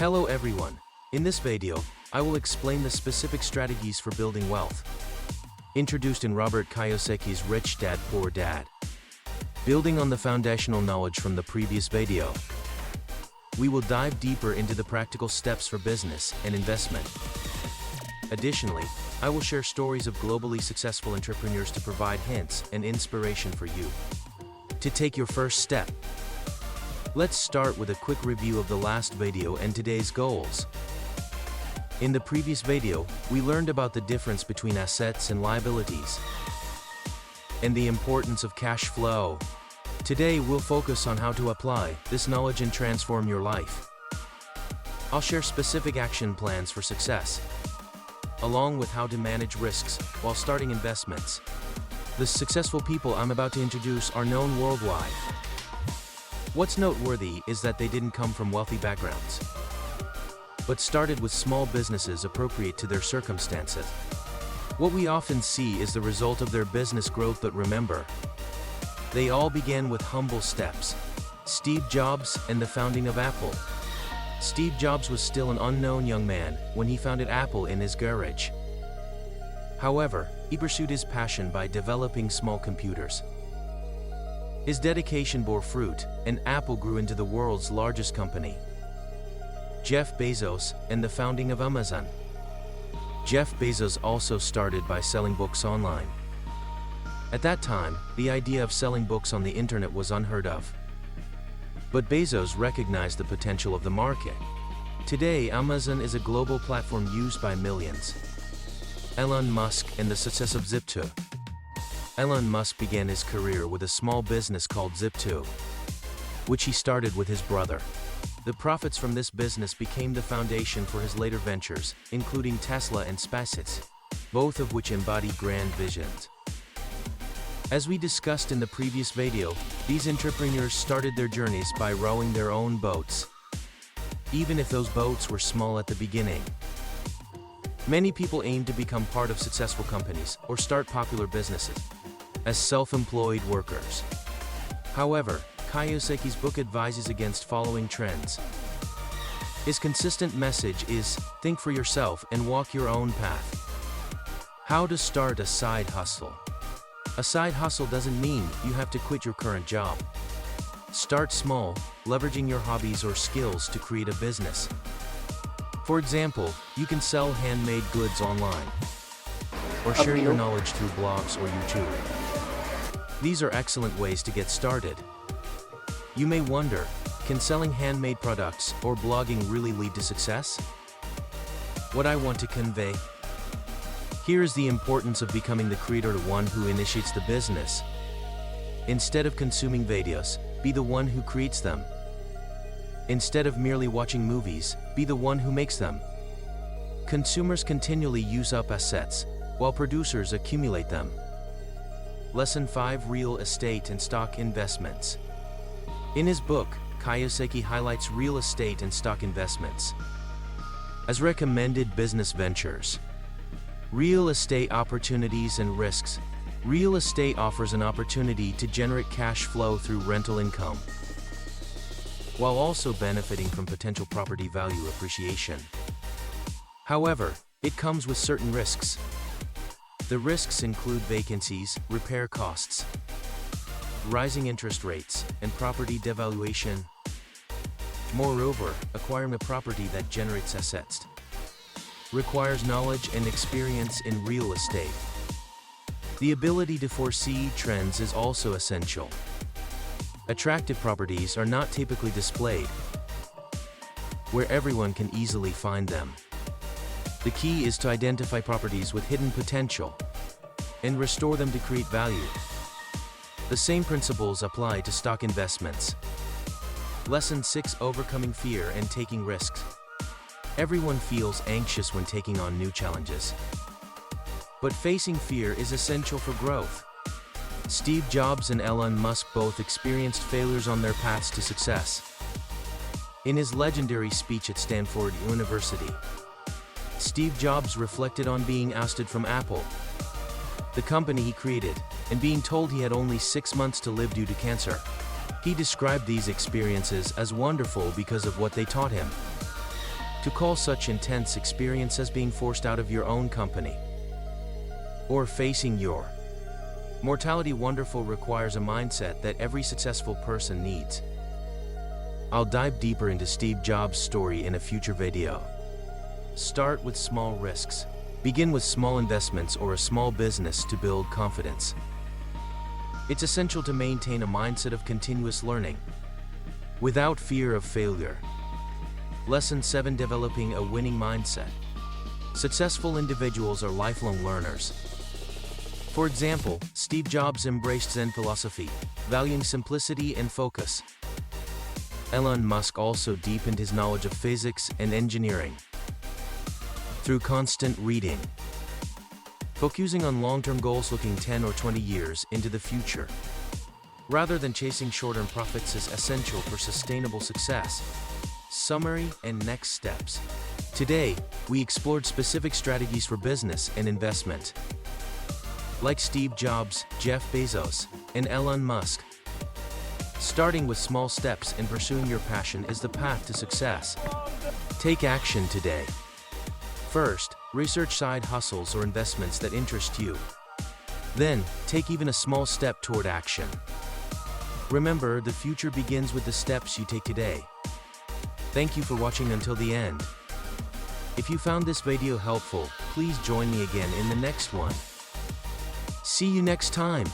Hello everyone. In this video, I will explain the specific strategies for building wealth, introduced in Robert Kiyosaki's Rich Dad Poor Dad. Building on the foundational knowledge from the previous video, we will dive deeper into the practical steps for business and investment. Additionally, I will share stories of globally successful entrepreneurs to provide hints and inspiration for you to take your first step. Let's start with a quick review of the last video and today's goals. In the previous video, we learned about the difference between assets and liabilities, and the importance of cash flow. Today, we'll focus on how to apply this knowledge and transform your life. I'll share specific action plans for success, along with how to manage risks while starting investments. The successful people I'm about to introduce are known worldwide. What's noteworthy is that they didn't come from wealthy backgrounds, but started with small businesses appropriate to their circumstances. What we often see is the result of their business growth, but remember, they all began with humble steps. Steve Jobs and the founding of Apple. Steve Jobs was still an unknown young man when he founded Apple in his garage. However, he pursued his passion by developing small computers. His dedication bore fruit, and Apple grew into the world's largest company. Jeff Bezos and the founding of Amazon. Jeff Bezos also started by selling books online. At that time, the idea of selling books on the internet was unheard of. But Bezos recognized the potential of the market. Today, Amazon is a global platform used by millions. Elon Musk and the success of Zip2. Elon Musk began his career with a small business called Zip2, which he started with his brother. The profits from this business became the foundation for his later ventures, including Tesla and SpaceX, both of which embody grand visions. As we discussed in the previous video, these entrepreneurs started their journeys by rowing their own boats, even if those boats were small at the beginning. Many people aim to become part of successful companies or start popular businesses as self-employed workers. However, Kiyosaki's book advises against following trends. His consistent message is, think for yourself and walk your own path. How to start a side hustle. A side hustle doesn't mean you have to quit your current job. Start small, leveraging your hobbies or skills to create a business. For example, you can sell handmade goods online, or share your knowledge through blogs or YouTube. These are excellent ways to get started. You may wonder, can selling handmade products or blogging really lead to success? What I want to convey here is the importance of becoming the creator, the one who initiates the business. Instead of consuming videos, be the one who creates them. Instead of merely watching movies, be the one who makes them. Consumers continually use up assets, while producers accumulate them. Lesson 5: Real Estate and Stock Investments. In his book, Kiyosaki highlights real estate and stock investments as recommended business ventures. Real estate opportunities and risks. Real estate offers an opportunity to generate cash flow through rental income, while also benefiting from potential property value appreciation. However, it comes with certain risks. The risks include vacancies, repair costs, rising interest rates, and property devaluation. Moreover, acquiring a property that generates assets requires knowledge and experience in real estate. The ability to foresee trends is also essential. Attractive properties are not typically displayed where everyone can easily find them. The key is to identify properties with hidden potential and restore them to create value. The same principles apply to stock investments. Lesson 6: Overcoming fear and taking risks. Everyone feels anxious when taking on new challenges, but facing fear is essential for growth. Steve Jobs and Elon Musk both experienced failures on their paths to success. In his legendary speech at Stanford University, Steve Jobs reflected on being ousted from Apple, the company he created, and being told he had only 6 months to live due to cancer. He described these experiences as wonderful because of what they taught him. to call such intense experience as being forced out of your own company or facing your mortality. Wonderful requires a mindset that every successful person needs. I'll dive deeper into Steve Jobs' story in a future video. Start with small risks. Begin with small investments or a small business to build confidence. It's essential to maintain a mindset of continuous learning without fear of failure. Lesson 7: Developing a winning mindset. Successful individuals are lifelong learners. For example, Steve Jobs embraced Zen philosophy, valuing simplicity and focus. Elon Musk also deepened his knowledge of physics and engineering through constant reading, focusing on long-term goals, looking 10 or 20 years into the future, rather than chasing short-term profits, is essential for sustainable success. Summary and next steps. Today, we explored specific strategies for business and investment, like Steve Jobs, Jeff Bezos, and Elon Musk. Starting with small steps and pursuing your passion is the path to success. Take action today. First, research side hustles or investments that interest you. Then, take even a small step toward action. Remember, the future begins with the steps you take today. Thank you for watching until the end. If you found this video helpful, please join me again in the next one. See you next time.